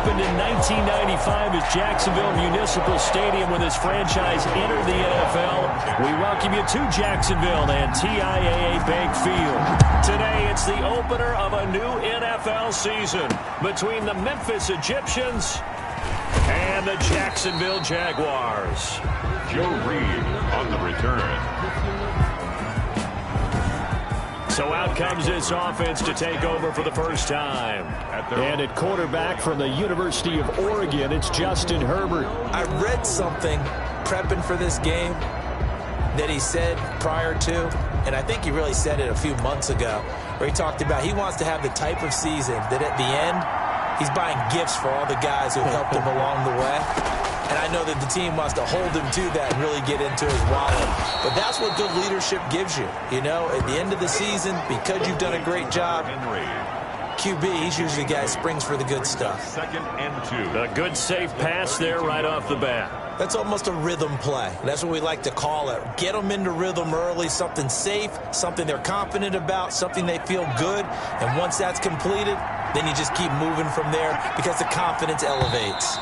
opened in 1995 as Jacksonville Municipal Stadium when this franchise entered the NFL. We welcome you to Jacksonville and TIAA Bank Field. Today, it's the opener of a new NFL season between the Memphis Egyptians and the Jacksonville Jaguars. Joe Reed on the return. So out comes this offense to take over for the first time. And at quarterback from the University of Oregon, it's Justin Herbert. I read something prepping for this game that he said prior to, and I think he really said it a few months ago, where he talked about he wants to have the type of season that at the end, he's buying gifts for all the guys who helped him along the way. And I know that the team wants to hold him to that and really get into his wallet. But that's what good leadership gives you. You know, at the end of the season, because you've done a great job, QB, he's usually the guy who springs for the good stuff. 2nd and 2. A good safe pass there right off the bat. That's almost a rhythm play. That's what we like to call it. Get them into rhythm early, something safe, something they're confident about, something they feel good. And once that's completed, then you just keep moving from there because the confidence elevates.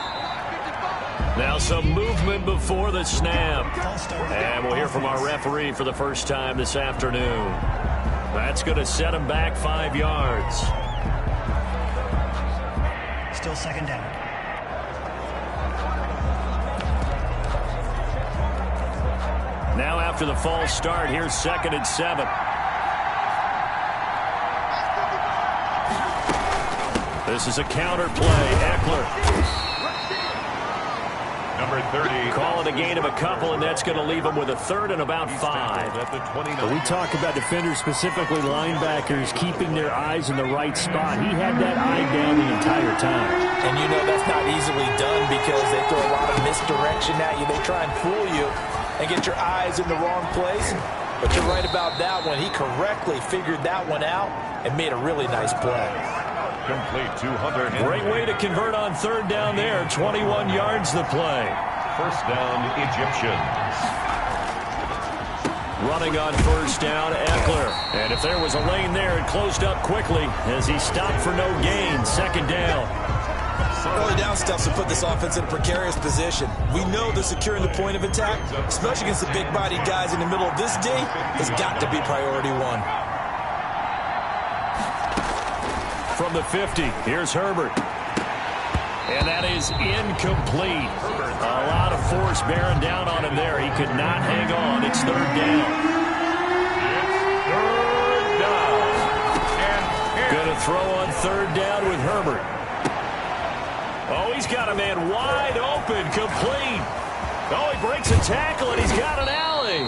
Now some movement before the snap. And we'll hear from our referee for the first time this afternoon. That's going to set him back 5 yards. Still second down. Now after the false start, here's 2nd and 7. This is a counter play. Eckler. Number 30. Call it a gain of a couple, and that's going to leave him with a 3rd and about 5. At the 29. We talk about defenders, specifically linebackers, keeping their eyes in the right spot. He had that eye down the entire time. And you know that's not easily done because they throw a lot of misdirection at you. They try and fool you and get your eyes in the wrong place. But you're right about that one. He correctly figured that one out and made a really nice play. Complete 200. Great way to convert on 3rd down there. 21 yards the play. First down, Egyptians. Running on 1st down, Eckler. And if there was a lane there, it closed up quickly as he stopped for no gain. 2nd down. Early down stuffs will put this offense in a precarious position. We know that securing the point of attack, especially against the big-bodied guys in the middle of this day, has got to be priority one. From the 50, here's Herbert. And that is incomplete. A lot of force bearing down on him there. He could not hang on. It's 3rd down. Going to throw on 3rd down with Herbert. Oh, he's got a man wide open, complete. Oh, he breaks a tackle, and he's got an alley.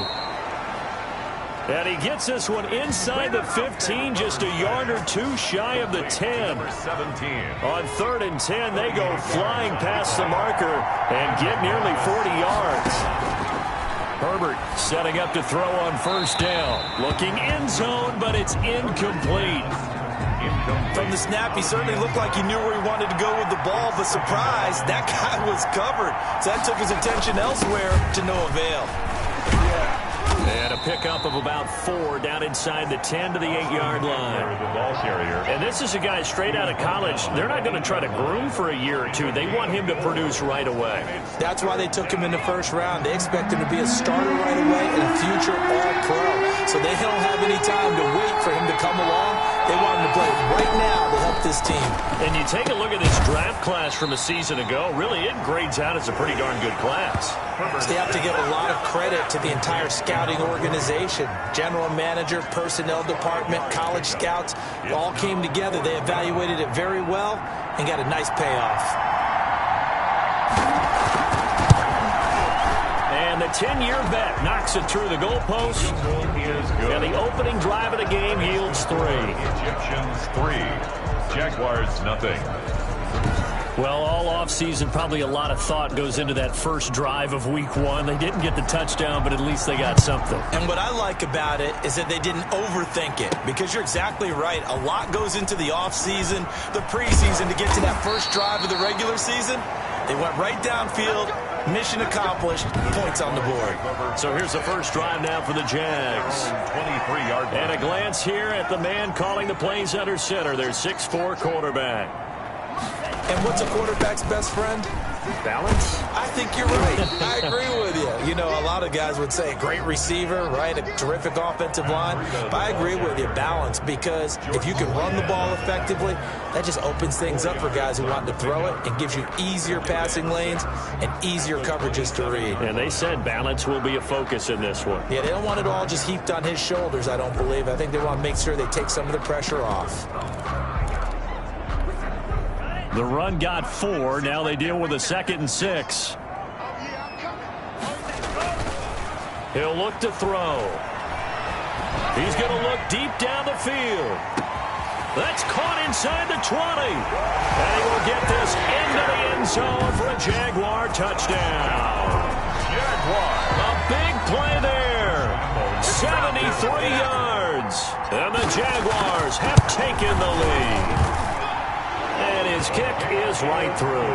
And he gets this one inside the 15, just a yard or two shy of the 10. Number 17. On 3rd and 10, they go flying past the marker and get nearly 40 yards. Herbert setting up to throw on 1st down. Looking end zone, but it's incomplete. From the snap, he certainly looked like he knew where he wanted to go with the ball, but surprise, that guy was covered. So that took his attention elsewhere to no avail. And a pickup of about 4 down inside the 10 to the 8-yard line. The ball carrier. And this is a guy straight out of college. They're not going to try to groom for a year or two. They want him to produce right away. That's why they took him in the 1st round. They expect him to be a starter right away and a future All-Pro. So they don't have any time to wait for him to come along. They want him to play right now to help this team. And you take a look at this draft class from a season ago. Really, it grades out as a pretty darn good class. So they have to give a lot of credit to the entire scouting organization. General manager, personnel department, college scouts, all came together. They evaluated it very well and got a nice payoff. And the 10-year vet knocks it through the goalpost. And the opening drive of the game yields 3. Egyptians 3. Jaguars nothing. Well, all offseason, probably a lot of thought goes into that first drive of week 1. They didn't get the touchdown, but at least they got something. And what I like about it is that they didn't overthink it, because you're exactly right. A lot goes into the offseason, the preseason, to get to that first drive of the regular season. They went right downfield, mission accomplished, points on the board. So here's the first drive now for the Jags. 23-yard line. And a glance here at the man calling the plays under center, their 6'4" quarterback. And what's a quarterback's best friend? Balance? I think you're right. I agree with you. You know, a lot of guys would say a great receiver, right? A terrific offensive line. But I agree with you, balance, because if you can run the ball effectively, that just opens things up for guys who want to throw it and gives you easier passing lanes and easier coverages to read. And they said balance will be a focus in this one. Yeah, they don't want it all just heaped on his shoulders, I don't believe. I think they want to make sure they take some of the pressure off. The run got 4. Now they deal with a 2nd and 6. He'll look to throw. He's going to look deep down the field. That's caught inside the 20. And he will get this into the end zone for a Jaguar touchdown. Jaguar. A big play there. 73 yards. And the Jaguars have taken the lead. And his kick is right through.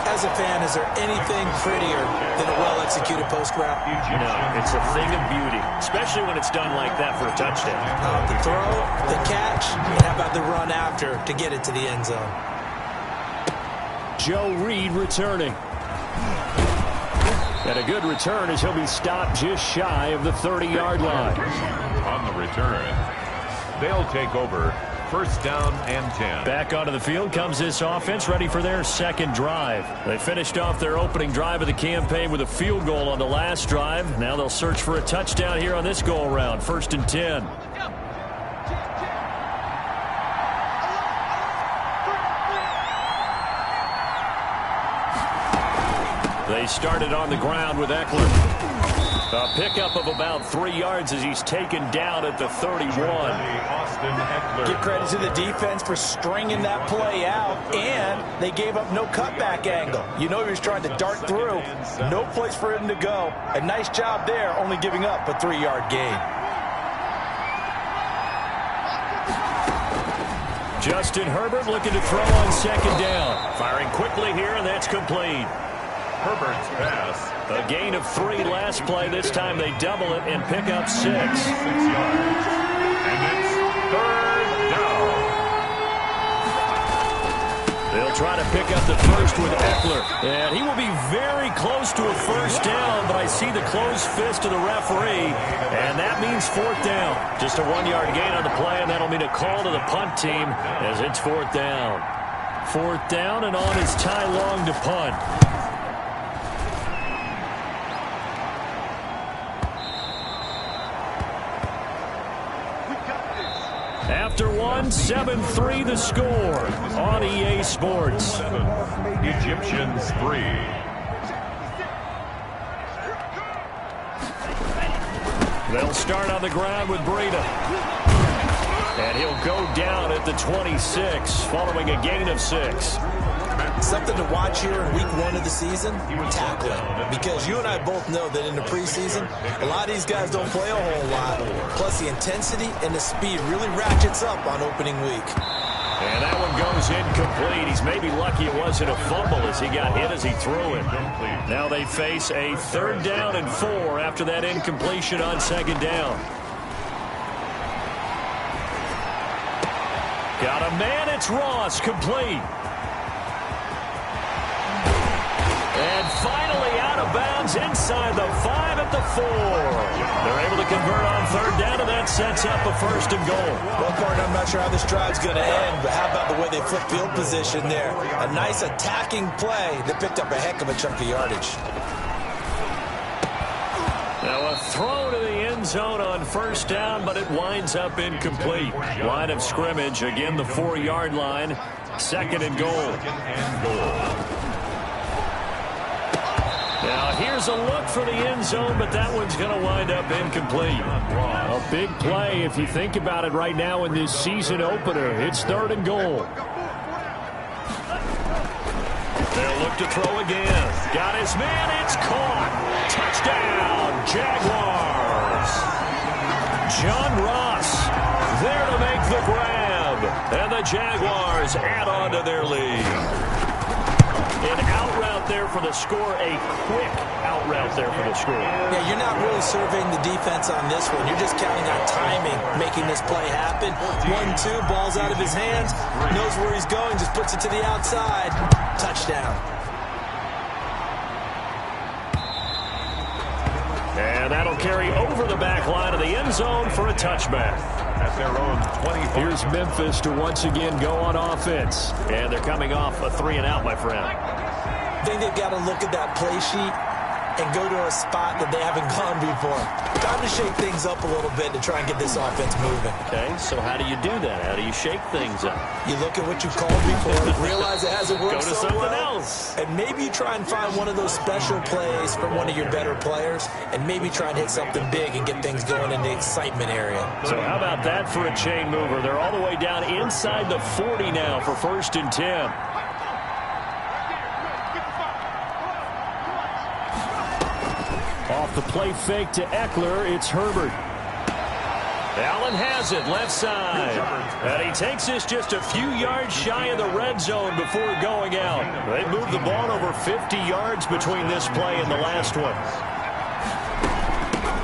As a fan, is there anything prettier than a well-executed post route? No, it's a thing of beauty, especially when it's done like that for a touchdown. The throw, the catch, and how about the run after to get it to the end zone? Joe Reed returning. And a good return as he'll be stopped just shy of the 30-yard line. On the return, they'll take over. 1st down and 10. Back onto the field comes this offense, ready for their 2nd drive. They finished off their opening drive of the campaign with a field goal on the last drive. Now they'll search for a touchdown here on this go-around. 1st and 10. They started on the ground with Eckler. A pickup of about 3 yards as he's taken down at the 31. Give credit to the defense for stringing that play out, and they gave up no cutback angle. You know he was trying to dart through. No place for him to go. A nice job there, only giving up a 3-yard gain. Justin Herbert looking to throw on 2nd down. Firing quickly here, and that's complete. Herbert's pass. A gain of 3 last play. This time they double it and pick up 6. 6 yards. And it's 3rd down. They'll try to pick up the first with Eckler. And he will be very close to a 1st down, but I see the closed fist of the referee, and that means 4th down. Just a 1-yard gain on the play, and that'll mean a call to the punt team as it's 4th down. 4th down, and on is Ty Long to punt. After 1, 7-3 the score on EA Sports. Egyptians 3. They'll start on the ground with Breida. And he'll go down at the 26 following a gain of 6. Something to watch here in week 1 of the season, tackling. Because you and I both know that in the preseason, a lot of these guys don't play a whole lot. Plus the intensity and the speed really ratchets up on opening week. And that one goes incomplete. He's maybe lucky it wasn't a fumble as he got hit as he threw it. Now they face a 3rd down and 4 after that incompletion on 2nd down. Got a man, it's Ross, complete. And finally out of bounds inside the 5 at the 4. They're able to convert on 3rd down, and that sets up a 1st and goal. Well, Carter, I'm not sure how this drive's going to end, but how about the way they flip field position there? A nice attacking play that picked up a heck of a chunk of yardage. Now a throw to the end zone on 1st down, but it winds up incomplete. Line of scrimmage, again the 4-yard line. 2nd and goal. Now here's a look for the end zone, but that one's going to wind up incomplete. A big play if you think about it right now in this season opener. It's 3rd and goal. They'll look to throw again. Got his man, it's caught. Touchdown, Jaguars. John Ross there to make the grab. And the Jaguars add on to their lead. An out route there for the score, a quick out route there for the score. Yeah, you're not really surveying the defense on this one. You're just counting on timing, making this play happen. 1-2, ball's out of his hands, knows where he's going, just puts it to the outside. Touchdown. And that'll carry over the back line of the end zone for a touchback. At their own 25. Here's Memphis to once again go on offense. And they're coming off a 3-and-out, my friend. I think they've got to look at that play sheet and go to a spot that they haven't gone before. Time to shake things up a little bit to try and get this offense moving. Okay, so how do you do that? How do you shake things up? You look at what you called before, realize it hasn't worked Go to so something well, else. and maybe you try and find one of those special plays from one of your better players, and maybe try and hit something big and get things going in the excitement area. So how about that for a chain mover? They're all the way down inside the 40 now for 1st and 10. Off the play fake to Eckler, it's Herbert. Allen has it, left side. And he takes this just a few yards shy of the red zone before going out. They moved the ball over 50 yards between this play and the last one.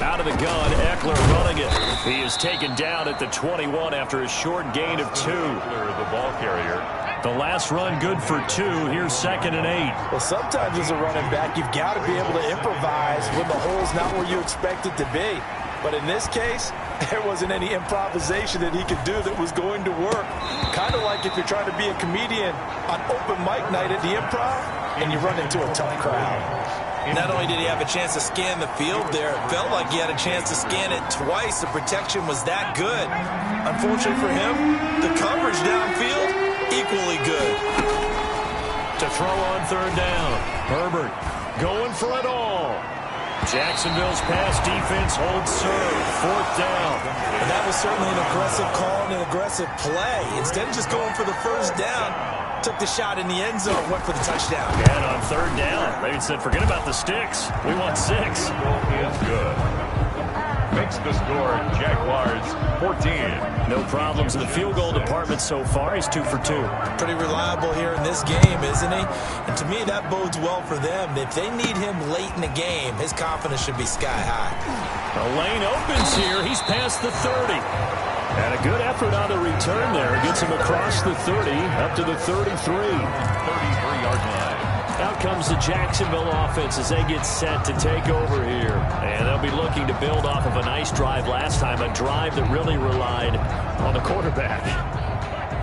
Out of the gun, Eckler running it. He is taken down at the 21 after a short gain of 2. The ball carrier. The last run good for 2. Here's 2nd and 8. Well, sometimes as a running back, you've got to be able to improvise when the hole's not where you expect it to be. But in this case, there wasn't any improvisation that he could do that was going to work. Kind of like if you're trying to be a comedian on open mic night at the Improv and you run into a tough crowd. Not only did he have a chance to scan the field there, it felt like he had a chance to scan it twice. The protection was that good. Unfortunately for him, the coverage downfield, equally good. To throw on 3rd down. Herbert going for it all. Jacksonville's pass defense holds serve. 4th down. And that was certainly an aggressive call and an aggressive play. Instead of just going for the 1st down, took the shot in the end zone, went for the touchdown. And on 3rd down, they said, forget about the sticks. We want 6. Is good. Makes the score Jaguars 14. No problems in the field goal department so far. He's 2 for 2. Pretty reliable here in this game, isn't he? And to me, that bodes well for them. If they need him late in the game, his confidence should be sky high. The lane opens here. He's past the 30. And a good effort on the return there. Gets him across the 30, up to the 33. 33-yard line. Out comes the Jacksonville offense as they get set to take over here. And they'll be looking to build off of a nice drive last time, a drive that really relied on the quarterback.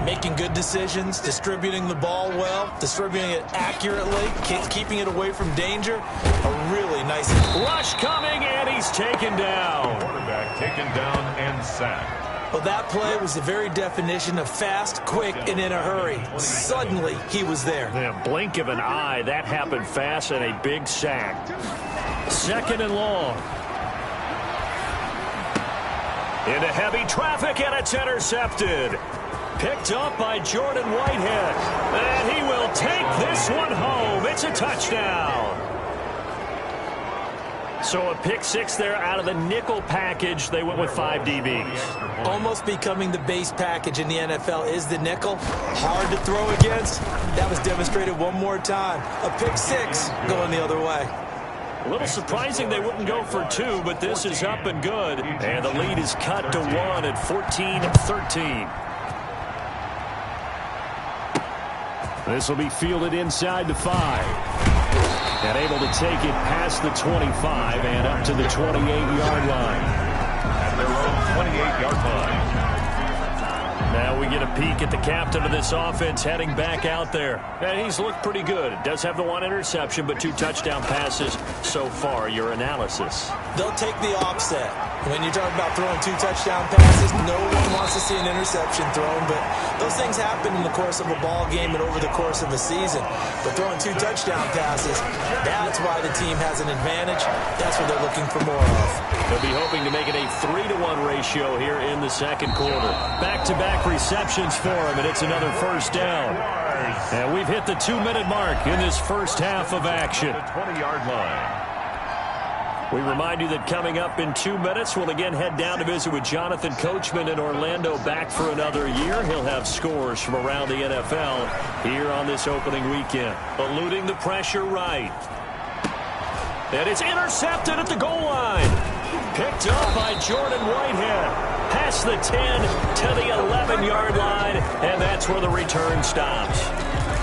Making good decisions, distributing the ball well, distributing it accurately, keeping it away from danger. A really nice rush coming, and he's taken down. Quarterback taken down and sacked. Well, that play was the very definition of fast, quick, and in a hurry. Suddenly, he was there. In a blink of an eye, that happened fast, and a big sack. 2nd and long. Into heavy traffic, and it's intercepted. Picked up by Jordan Whitehead. And he will take this one home. It's a touchdown. So a pick 6 there out of the nickel package. They went with 5 DBs. Almost becoming the base package in the NFL is the nickel. Hard to throw against. That was demonstrated one more time. A pick 6 going the other way. A little surprising they wouldn't go for 2, but this is up and good. And the lead is cut to 1 at 14-13. This will be fielded inside the 5. And able to take it past the 25 and up to the 28-yard line. At their own 28-yard line. Now we get a peek at the captain of this offense heading back out there. And he's looked pretty good. Does have the 1 interception, but 2 touchdown passes so far. Your analysis. They'll take the offset. When you talk about throwing 2 touchdown passes, no one wants to see an interception thrown, but those things happen in the course of a ball game and over the course of a season. But throwing 2 touchdown passes, that's why the team has an advantage. That's what they're looking for more of. They'll be hoping to make it a 3-to-1 ratio here in the 2nd quarter. Back-to-back receptions for him, and it's another 1st down. And we've hit the 2-minute mark in this first half of action. 20-yard line. We remind you that coming up in 2 minutes, we'll again head down to visit with Jonathan Coachman in Orlando, back for another year. He'll have scores from around the NFL here on this opening weekend. Eluding the pressure right. And it's intercepted at the goal line. Picked up by Jordan Whitehead. Past the 10 to the 11-yard line, and that's where the return stops.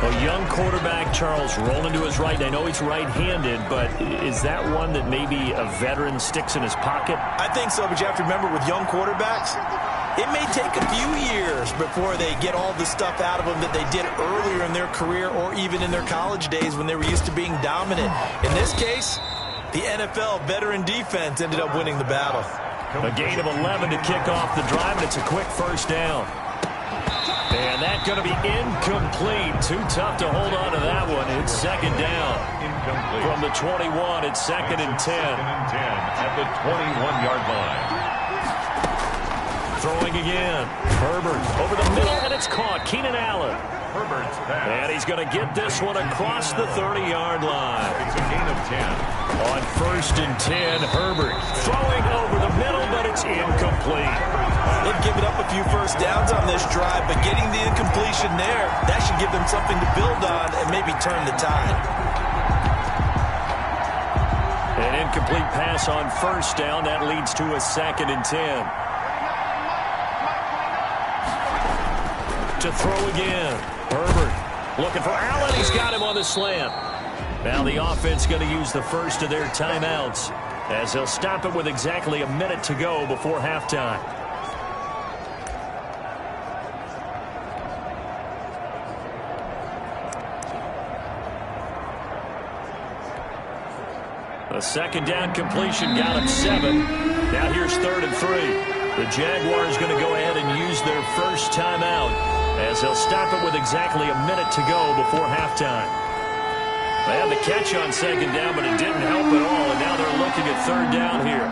A young quarterback, Charles, rolling to his right. I know he's right-handed, but is that one that maybe a veteran sticks in his pocket? I think so, but you have to remember with young quarterbacks, it may take a few years before they get all the stuff out of them that they did earlier in their career or even in their college days when they were used to being dominant. In this case, the NFL veteran defense ended up winning the battle. A gain of 11 to kick off the drive, and it's a quick first down. And that's going to be incomplete. Too tough to hold on to that one. It's second down. Incomplete. From the 21, it's second and 10. Second and 10 at the 21-yard line. Throwing again. Herbert over the middle, and it's caught. Keenan Allen. Herbert's pass. And he's going to get this one across the 30-yard line. It's a gain of 10. On first and 10, Herbert throwing over the middle, but it's incomplete. They've given up a few first downs on this drive, but getting the incompletion there, that should give them something to build on and maybe turn the tide. An incomplete pass on first down. That leads to a second and 10. To throw again. Herbert looking for Allen. He's got him on the slant. Now the offense going to use the first of their timeouts as they'll stop it with exactly a minute to go before halftime. A second down completion got him 7. Now here's 3rd and 3. The Jaguars going to go ahead and use their first timeout as they'll stop it with exactly a minute to go before halftime. They had the catch on second down, but it didn't help at all, and now they're looking at 3rd down here.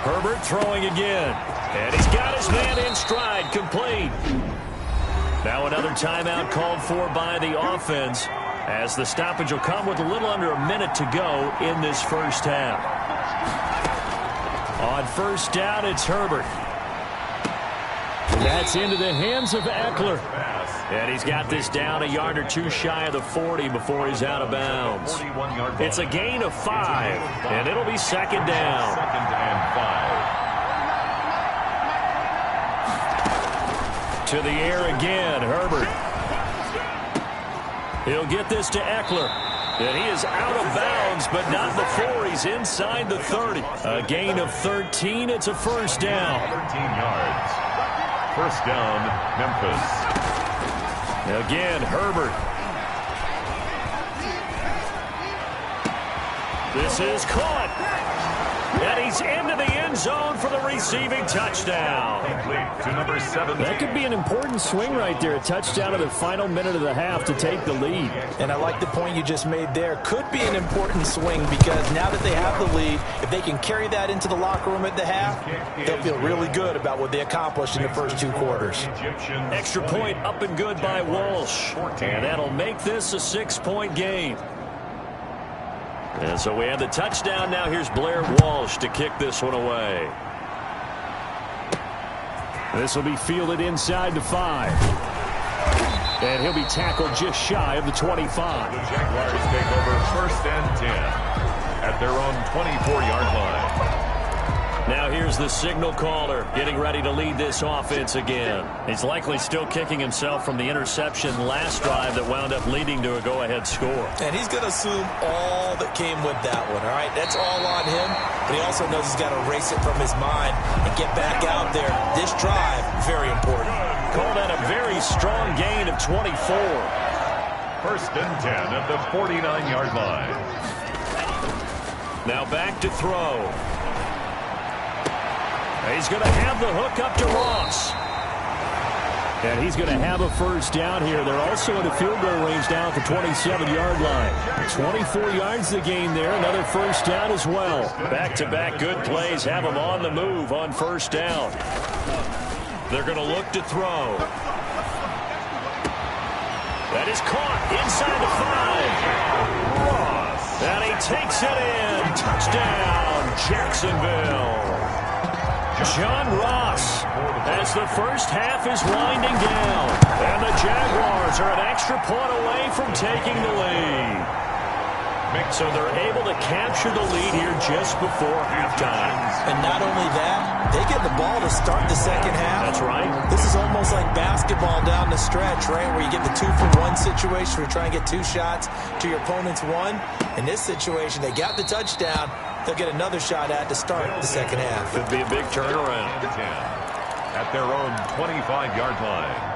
Herbert throwing again, and he's got his man in stride, complete. Now another timeout called for by the offense, as the stoppage will come with a little under a minute to go in this first half. On first down, it's Herbert. That's into the hands of Eckler. And he's got this down a yard or two shy of the 40 before he's out of bounds. It's a gain of 5, and it'll be second down. Second and 5. To the air again, Herbert. He'll get this to Eckler. And he is out of bounds, but not before he's inside the 30. A gain of 13. It's a first down. 13 yards. First down, Memphis. Again, Herbert. This is caught. And he's into the end zone for the receiving touchdown. Complete to number 7. That could be an important swing right there. A touchdown in the final minute of the half to take the lead. And I like the point you just made there. Could be an important swing because now that they have the lead, if they can carry that into the locker room at the half, they'll feel really good about what they accomplished in the first 2 quarters. Extra point up and good by Walsh. And that'll make this a 6-point game. And so we have the touchdown. Now here's Blair Walsh to kick this one away. This will be fielded inside the 5. And he'll be tackled just shy of the 25. The Jaguars take over first and 10 at their own 24-yard line. Now here's the signal caller getting ready to lead this offense again. He's likely still kicking himself from the interception last drive that wound up leading to a go-ahead score. And he's going to assume all that came with that one, all right? That's all on him, but he also knows he's got to erase it from his mind and get back out there. This drive, very important. Call that a very strong gain of 24. First and 10 at the 49-yard line. Now back to throw. He's going to have the hook up to Ross. And he's going to have a first down here. They're also in the field goal range down at the 27-yard line. 24 yards the gain there. Another first down as well. Back-to-back good plays have them on the move on first down. They're going to look to throw. That is caught inside the 5. Ross. And he takes it in. Touchdown, Jacksonville. John Ross, as the first half is winding down. And the Jaguars are an extra point away from taking the lead. So they're able to capture the lead here just before halftime. And not only that, they get the ball to start the second half. That's right. This is almost like basketball down the stretch, right, where you get the 2-for-1 situation where you try and get 2 shots to your opponent's 1. In this situation, they got the touchdown. They'll get another shot at to start the second half. Could be a big turnaround. At their own 25-yard line.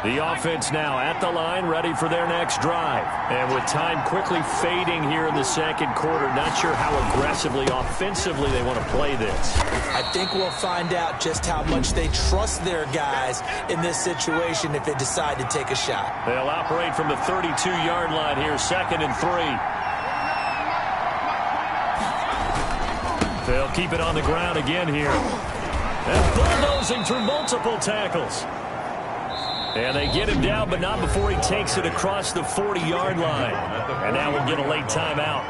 The offense now at the line, ready for their next drive. And with time quickly fading here in the second quarter, not sure how aggressively, offensively they want to play this. I think we'll find out just how much they trust their guys in this situation if they decide to take a shot. They'll operate from the 32-yard line here, 2nd and 3. They'll keep it on the ground again here. And bulldozing through multiple tackles. And they get him down, but not before he takes it across the 40-yard line. And now we'll get a late timeout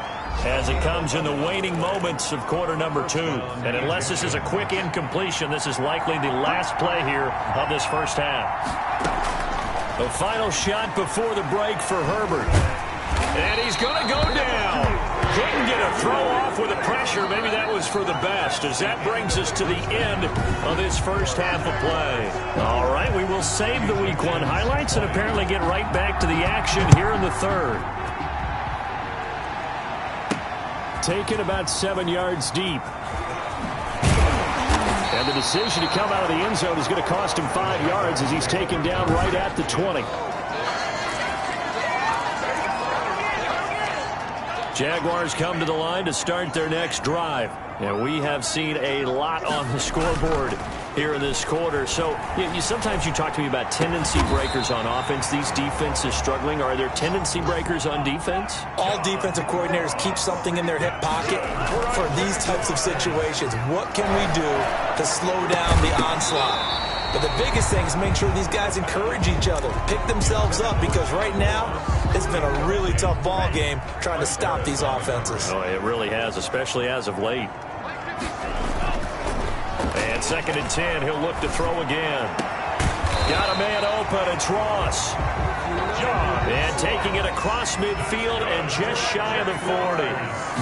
as it comes in the waning moments of quarter number 2. And unless this is a quick incompletion, this is likely the last play here of this first half. The final shot before the break for Herbert. And he's going to go down. Couldn't get a throw off with the pressure. Maybe that was for the best, as that brings us to the end of this first half of play. All right, we will save the Week 1 highlights and apparently get right back to the action here in the third. Taken about 7 yards deep. And the decision to come out of the end zone is going to cost him 5 yards as he's taken down right at the 20. Jaguars come to the line to start their next drive. And we have seen a lot on the scoreboard here in this quarter. So sometimes you talk to me about tendency breakers on offense. These defenses struggling. Are there tendency breakers on defense? All defensive coordinators keep something in their hip pocket for these types of situations. What can we do to slow down the onslaught? But the biggest thing is make sure these guys encourage each other, pick themselves up, because right now it's been a really tough ball game trying to stop these offenses. Oh, it really has, especially as of late. And 2nd and 10, he'll look to throw again. Got a man open, it's Ross. And taking it across midfield and just shy of the 40.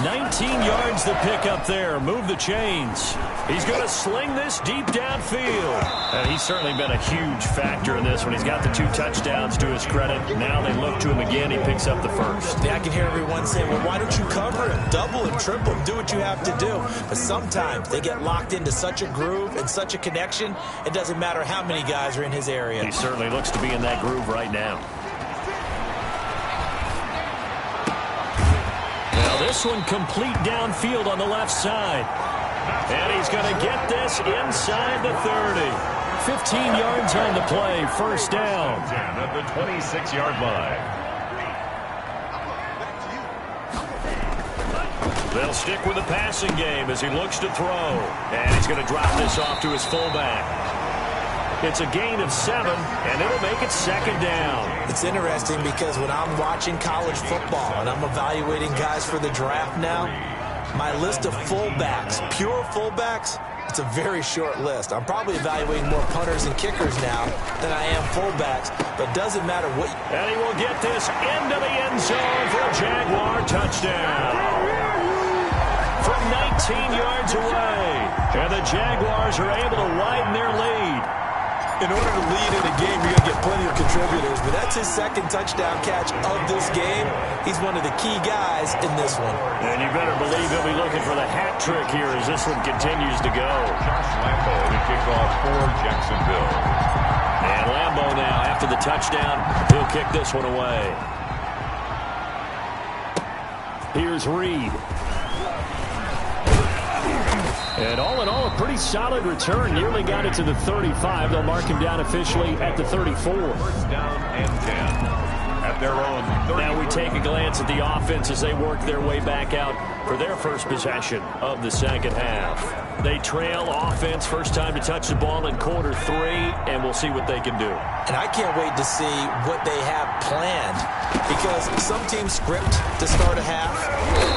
19 yards to pick up there. Move the chains. He's going to sling this deep downfield. And he's certainly been a huge factor in this one. He's got the 2 touchdowns to his credit. Now they look to him again. He picks up the first. Yeah, I can hear everyone saying, well, why don't you cover him? Double him, triple him, do what you have to do. But sometimes they get locked into such a groove and such a connection, it doesn't matter how many guys are in his area. He certainly looks to be in that groove right now. This one complete downfield on the left side. And he's going to get this inside the 30. 15 yards on the play. First down. At the 26-yard line. They'll stick with the passing game as he looks to throw. And he's going to drop this off to his fullback. It's a gain of 7, and it'll make it 2nd down. It's interesting because when I'm watching college football and I'm evaluating guys for the draft now, my list of fullbacks, pure fullbacks, it's a very short list. I'm probably evaluating more punters and kickers now than I am fullbacks, but it doesn't matter what. And he will get this into the end zone for a Jaguar touchdown. From 19 yards away, and the Jaguars are able to widen their lead. In order to lead in a game, you're going to get plenty of contributors, but that's his 2nd touchdown catch of this game. He's one of the key guys in this one. And you better believe he'll be looking for the hat trick here as this one continues to go. Josh Lambo to kick off for Jacksonville. And Lambo now, after the touchdown, he'll kick this one away. Here's Reed. And all in all, a pretty solid return. Nearly got it to the 35. They'll mark him down officially at the 34. First down and 10. At their own 30. Now we take a glance at the offense as they work their way back out for their first possession of the second half. They trail offense, first time to touch the ball in quarter 3, and we'll see what they can do. And I can't wait to see what they have planned, because some teams script to start a half.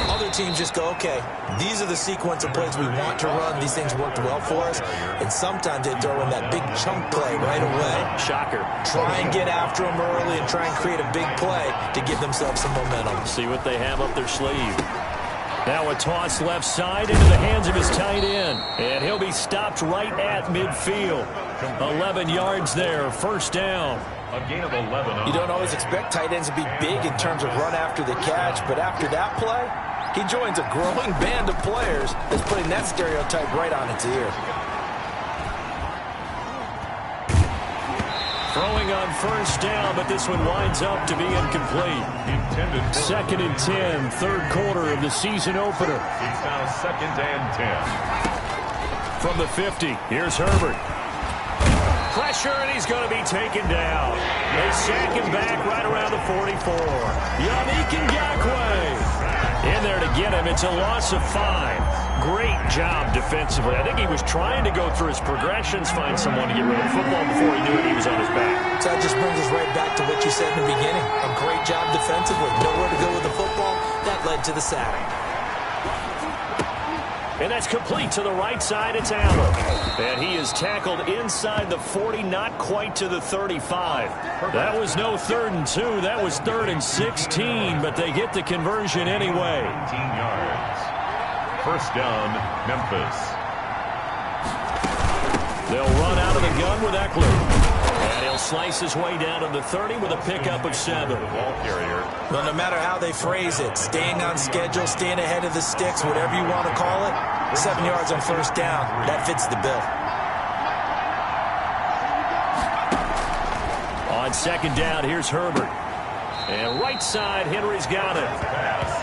Other teams just go, okay, these are the sequence of plays we want to run. These things worked well for us. And sometimes they throw in that big chunk play right away. Shocker. Try and get after them early and try and create a big play to give themselves some momentum. See what they have up their sleeve. Now a toss left side into the hands of his tight end. And he'll be stopped right at midfield. 11 yards there, first down. A gain of 11. You don't always expect tight ends to be big in terms of run after the catch, but after that play, he joins a growing band of players that's putting that stereotype right on its ear. Throwing on first down, but this one winds up to be incomplete. Second and 10, third quarter of the season opener. It's now second and 10. From the 50, here's Herbert. Pressure, and he's going to be taken down. They sack him back right around the 44. Yannick Ngakoue in there to get him. It's a loss of 5. Great job defensively. I think he was trying to go through his progressions, find someone to get rid of the football before he knew it. He was on his back. So that just brings us right back to what you said in the beginning. A great job defensively. Nowhere to go with the football. That led to the sack. And that's complete to the right side. It's Allen. And he is tackled inside the 40, not quite to the 35. That was no 3rd and 2. That was 3rd and 16, but they get the conversion anyway. 19 yards. First down, Memphis. They'll run out of the gun with Eckler. And he'll slice his way down to the 30 with a pickup of 7. Ball carrier. Well, no matter how they phrase it, staying on schedule, staying ahead of the sticks, whatever you want to call it, 7 yards on first down, that fits the bill. On second down, here's Herbert. And right side, Henry's got it.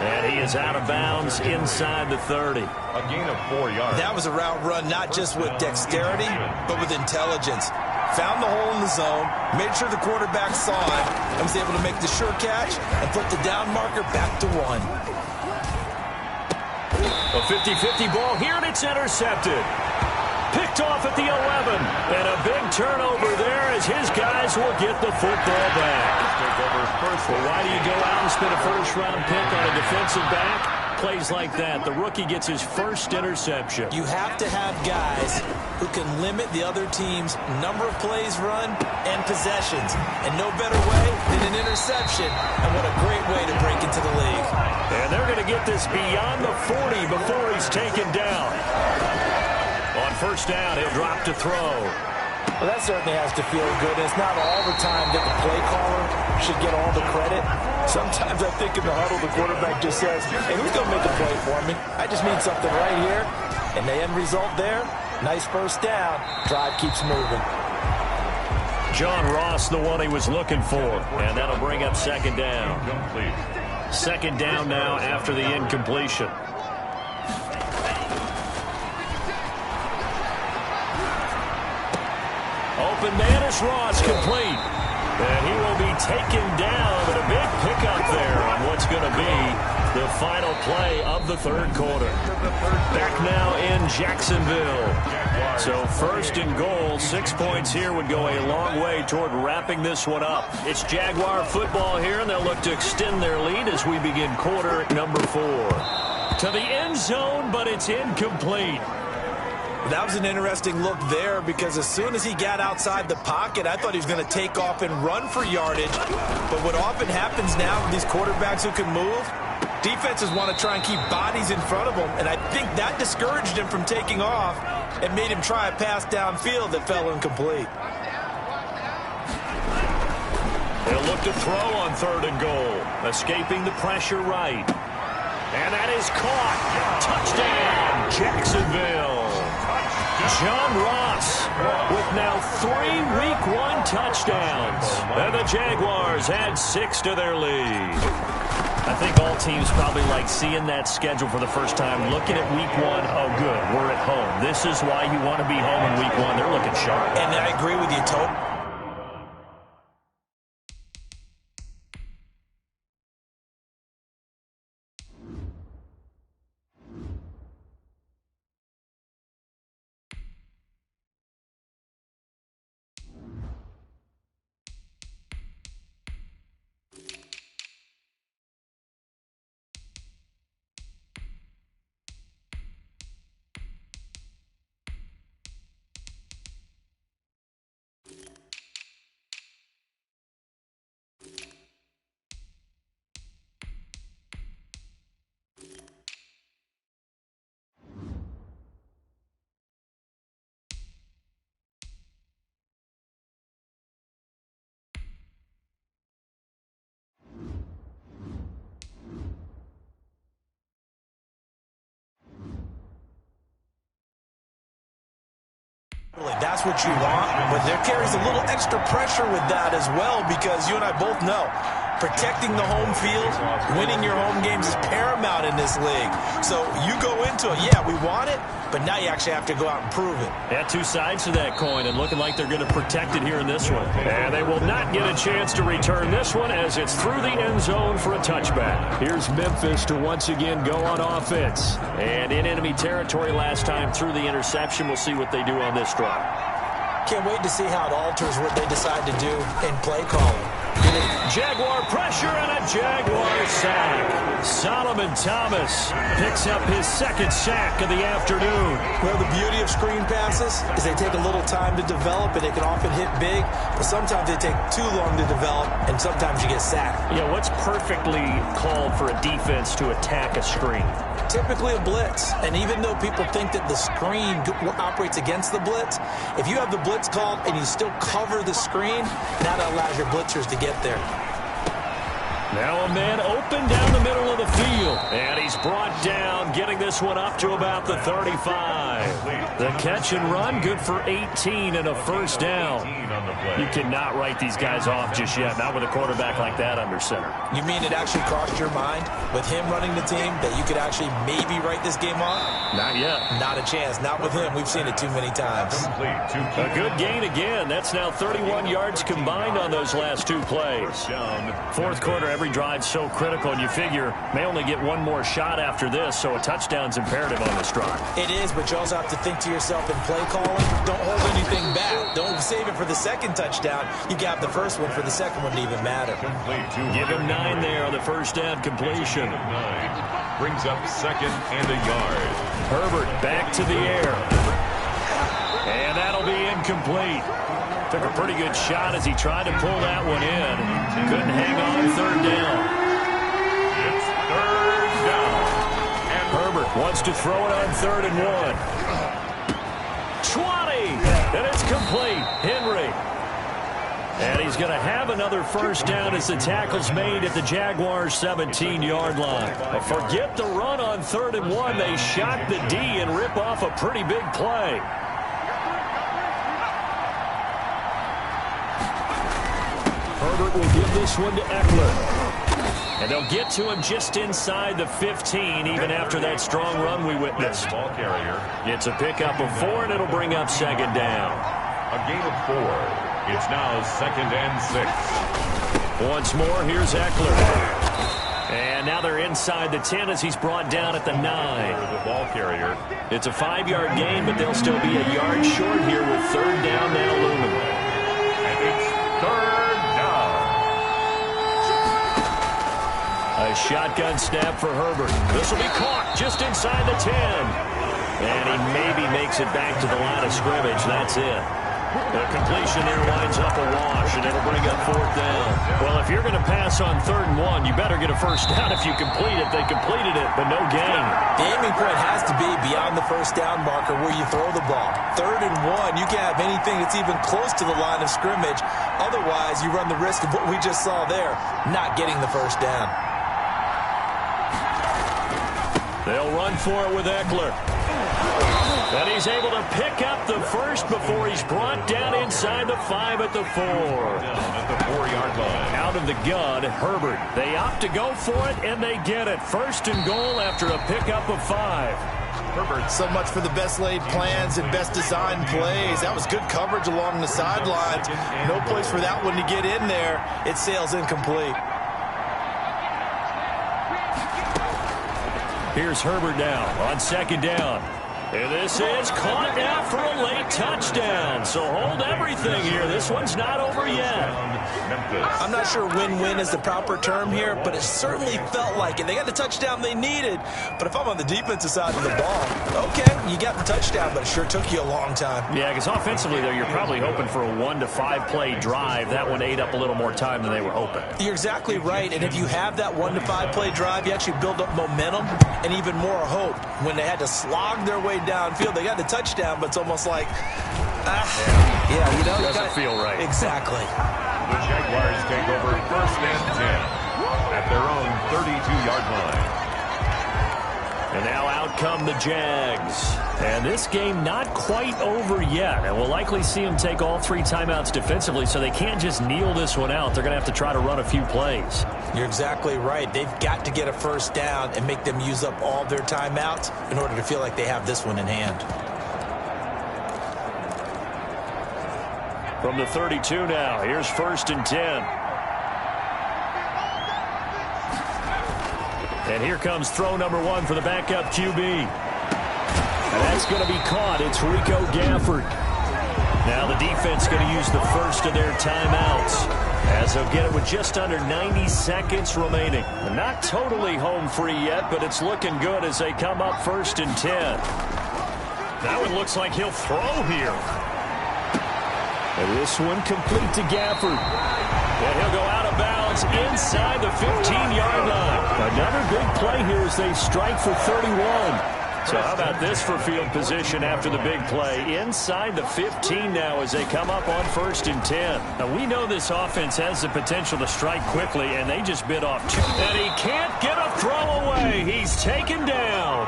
And he is out of bounds inside the 30. A gain of 4 yards. That was a route run not just with dexterity, but with intelligence. Found the hole in the zone, made sure the quarterback saw it, and was able to make the sure catch and put the down marker back to 1. A 50-50 ball here, and it's intercepted. Picked off at the 11. And a big turnover there as his guys will get the football back. Well, why do you go out and spend a first-round pick on a defensive back? Plays like that, the rookie gets his first interception. You have to have guys who can limit the other team's number of plays run and possessions. And no better way than an interception. And what a great way to break into the league. And they're going to get this beyond the 40 before he's taken down. On first down, he'll drop to throw. Well, that certainly has to feel good. It's not all the time that the play caller should get all the credit. Sometimes I think in the huddle, the quarterback just says, hey, who's going to make a play for me? I just need something right here. And the end result there, nice first down. Drive keeps moving. John Ross, the one he was looking for. And that'll bring up second down. Second down now after the incompletion. Open man is Ross, complete. And he will be taken down, but a big pickup there on what's going to be the final play of the third quarter. Back now in Jacksonville. So first and goal, 6 points here would go a long way toward wrapping this one up. It's Jaguar football here, and they'll look to extend their lead as we begin quarter number 4. To the end zone, but it's incomplete. That was an interesting look there because as soon as he got outside the pocket, I thought he was going to take off and run for yardage. But what often happens now with these quarterbacks who can move, defenses want to try and keep bodies in front of them, and I think that discouraged him from taking off and made him try a pass downfield that fell incomplete. They'll look to throw on third and goal, escaping the pressure right. And that is caught. Touchdown, Jacksonville. John Ross with now 3 Week 1 touchdowns. And the Jaguars add 6 to their lead. I think all teams probably like seeing that schedule for the first time, looking at Week 1. Oh, good, we're at home. This is why you want to be home in Week 1. They're looking sharp. And I agree with you, Toby. That's what you want, but there carries a little extra pressure with that as well, because you and I both know protecting the home field, winning your home games is paramount in this league. So you go into it, yeah, we want it, but now you actually have to go out and prove it. Yeah, two sides to that coin, and looking like they're going to protect it here in this one. And they will not get a chance to return this one as it's through the end zone for a touchback. Here's Memphis to once again go on offense. And in enemy territory last time through the interception. We'll see what they do on this drive. Can't wait to see how it alters what they decide to do in play calling. Jaguar pressure and a Jaguar sack. Solomon Thomas picks up his second sack of the afternoon. Well, the beauty of screen passes is they take a little time to develop, and they can often hit big, but sometimes they take too long to develop, and sometimes you get sacked. Yeah, what's perfectly called for a defense to attack a screen? Typically a blitz, and even though people think that the screen operates against the blitz, if you have the blitz called and you still cover the screen, now that allows your blitzers to get there. Now a man open down the middle of the field. And he's brought down, getting this one up to about the 35. The catch and run, good for 18 and a first down. You cannot write these guys off just yet, not with a quarterback like that under center. You mean it actually crossed your mind with him running the team that you could actually maybe write this game off? Not yet. Not a chance. Not with him. We've seen it too many times. A good gain again. That's now 31 yards combined on those last two plays. Fourth quarter, every drive so critical, and you figure may only get one more shot after this, so a touchdown's imperative on this drive. It is, but you also have to think to yourself in play calling, don't hold anything back. Don't save it for the second touchdown. You got the first one for the second one to even matter. Give him 9 there on the first down completion. Brings up second and a yard. Herbert back to the air. And that'll be incomplete. Took a pretty good shot as he tried to pull that one in. Couldn't hang on third down. It's third down. And Herbert wants to throw it on 3rd and 1. 20! And it's complete. Henry. And he's going to have another first down as the tackle's made at the Jaguars' 17-yard line. But forget the run on 3rd and 1. They shock the D and rip off a pretty big play. Herbert will give this one to Eckler. And they'll get to him just inside the 15, even after that strong run we witnessed. Ball carrier. It's a pickup of 4, and it'll bring up 2nd down. A gain of 4. It's now 2nd and 6. Once more, here's Eckler. And now they're inside the 10 as he's brought down at the 9. The ball carrier. It's a 5-yard gain, but they'll still be a yard short here with 3rd down now looming. And it's 3rd down. A shotgun snap for Herbert. This will be caught just inside the 10. And he maybe makes it back to the line of scrimmage. That's it. The completion there winds up a wash, and it'll bring up 4th down. Well, if you're going to pass on 3rd and 1, you better get a first down if you complete it. They completed it, but no gain. The aiming point has to be beyond the first down marker where you throw the ball. 3rd and 1, you can't have anything that's even close to the line of scrimmage. Otherwise, you run the risk of what we just saw there, not getting the first down. They'll run for it with Eckler. And he's able to pick up the first before he's brought down inside the 5 at the 4. Down at the 4-yard line. Out of the gun, Herbert. They opt to go for it, and they get it. 1st and goal after a pickup of 5. Herbert, so much for the best laid plans and best designed plays. That was good coverage along the sidelines. No place for that one to get in there. It sails incomplete. Here's Herbert now on 2nd down. And this is caught now for a late touchdown. So hold everything here. This one's not over yet. I'm not sure win-win is the proper term here, but it certainly felt like it. They got the touchdown they needed. But if I'm on the defensive side of the ball, okay, you got the touchdown, but it sure took you a long time. Yeah, because offensively, though, you're probably hoping for a 1 to 5 play drive. That one ate up a little more time than they were hoping. You're exactly right. And if you have that 1 to 5 play drive, you actually build up momentum and even more hope. When they had to slog their way downfield, they got the touchdown, but it's almost like, yeah, you know, it doesn't feel right. Exactly. The Jaguars take over 1st and 10 at their own 32-yard line. And now out come the Jags. And this game not quite over yet. And we'll likely see them take all 3 timeouts defensively, so they can't just kneel this one out. They're going to have to try to run a few plays. You're exactly right. They've got to get a first down and make them use up all their timeouts in order to feel like they have this one in hand. From the 32 now, here's 1st and 10. And here comes throw number 1 for the backup QB. And that's going to be caught. It's Rico Gafford. Now the defense going to use the first of their timeouts, as they'll get it with just under 90 seconds remaining. They're not totally home free yet, but it's looking good as they come up 1st and 10. Now it looks like he'll throw here. And this one complete to Gafford. And he'll go out of bounds inside the 15-yard line. Another big play here as they strike for 31. So how about this for field position after the big play? Inside the 15 now as they come up on 1st and 10. Now we know this offense has the potential to strike quickly, and they just bit off 2. And he can't get a throw away. He's taken down.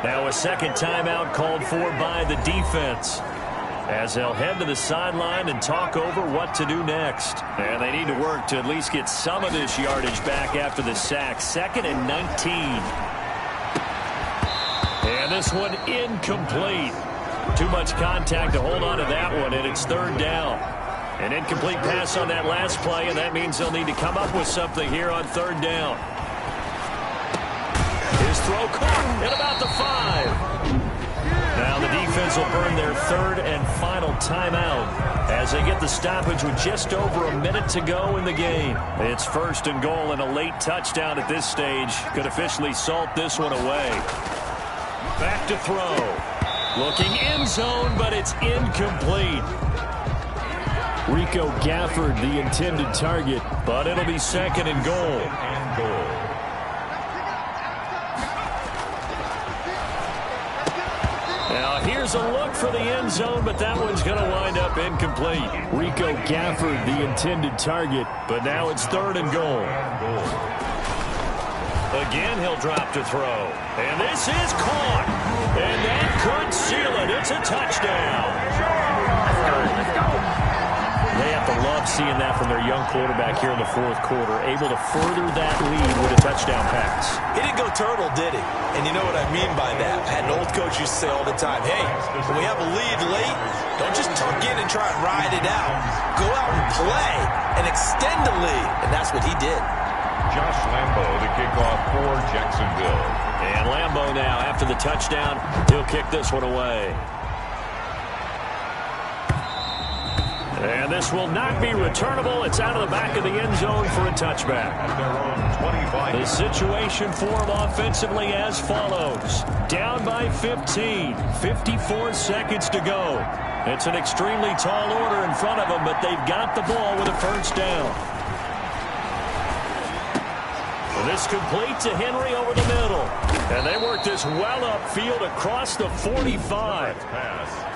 Now a second timeout called for by the defense, as they'll head to the sideline and talk over what to do next. And they need to work to at least get some of this yardage back after the sack. 2nd and 19. And this one incomplete. Too much contact to hold on to that one, and it's 3rd down. An incomplete pass on that last play, and that means they'll need to come up with something here on 3rd down. His throw caught at about the 5. Now the defense will burn their 3rd and final timeout as they get the stoppage with just over a minute to go in the game. It's 1st and goal, and a late touchdown at this stage could officially salt this one away. Back to throw. Looking end zone, but it's incomplete. Rico Gafford, the intended target, but it'll be 2nd and goal. Now here's a look for the end zone, but that one's going to wind up incomplete. Rico Gafford, the intended target, but now it's 3rd and goal. Again, he'll drop to throw. And this is caught. And that could seal it. It's a touchdown. They have to love seeing that from their young quarterback here in the 4th quarter, able to further that lead with a touchdown pass. He didn't go turtle, did he? And you know what I mean by that. I had an old coach used to say all the time, hey, when we have a lead late, don't just tuck in and try and ride it out. Go out and play and extend the lead. And that's what he did. Josh Lambo to kick off for Jacksonville. And Lambo now, after the touchdown, he'll kick this one away. And this will not be returnable. It's out of the back of the end zone for a touchback. The situation for them offensively as follows. Down by 15. 54 seconds to go. It's an extremely tall order in front of them, but they've got the ball with a 1st down. This complete to Henry over the middle. And they work this well upfield across the 45.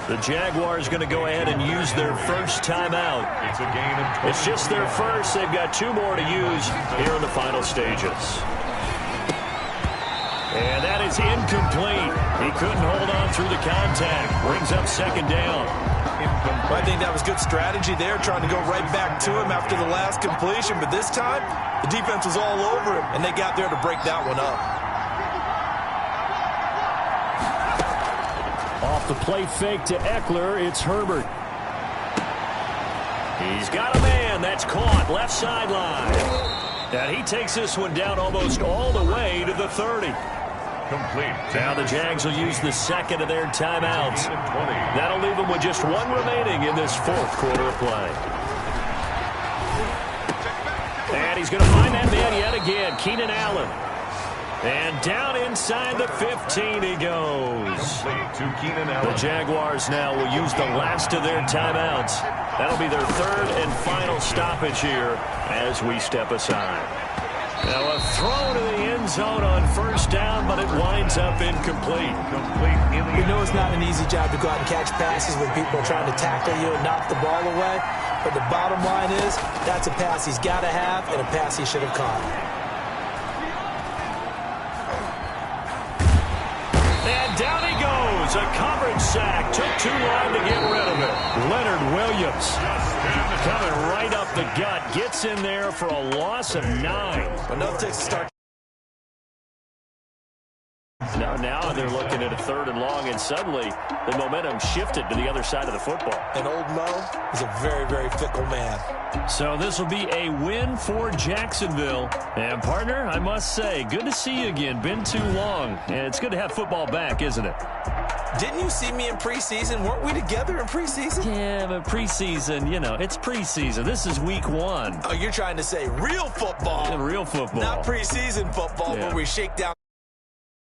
The Jaguars going to go ahead and use their 1st timeout. It's a gain of 20. It's just their 1st. They've got 2 more to use here in the final stages. And that is incomplete. He couldn't hold on through the contact. Brings up 2nd down. I think that was good strategy there, trying to go right back to him after the last completion. But this time, the defense was all over him, and they got there to break that one up. Off the play fake to Eckler, it's Herbert. He's got a man. That's caught. Left sideline. And he takes this one down almost all the way to the 30. Complete. Now the Jags will use the 2nd of their timeouts. That'll leave them with just 1 remaining in this 4th quarter of play. And he's going to find that man yet again, Keenan Allen. And down inside the 15 he goes. The Jaguars now will use the last of their timeouts. That'll be their 3rd and final stoppage here as we step aside. Now a throw to the end zone on 1st down, but it winds up incomplete. We know it's not an easy job to go out and catch passes when people are trying to tackle you and knock the ball away. But the bottom line is that's a pass he's got to have and a pass he should have caught. It's a coverage sack. Took too long to get rid of it. Leonard Williams coming right up the gut. Gets in there for a loss of 9. Enough to start. Now they're looking at a 3rd and long, and suddenly the momentum shifted to the other side of the football. And old Mo is a very, very fickle man. So this will be a win for Jacksonville. And, partner, I must say, good to see you again. Been too long. And it's good to have football back, isn't it? Didn't you see me in preseason? Weren't we together in preseason? Yeah, but preseason, you know, it's preseason. This is week 1. Oh, you're trying to say real football. Real football. Not preseason football where we shake down.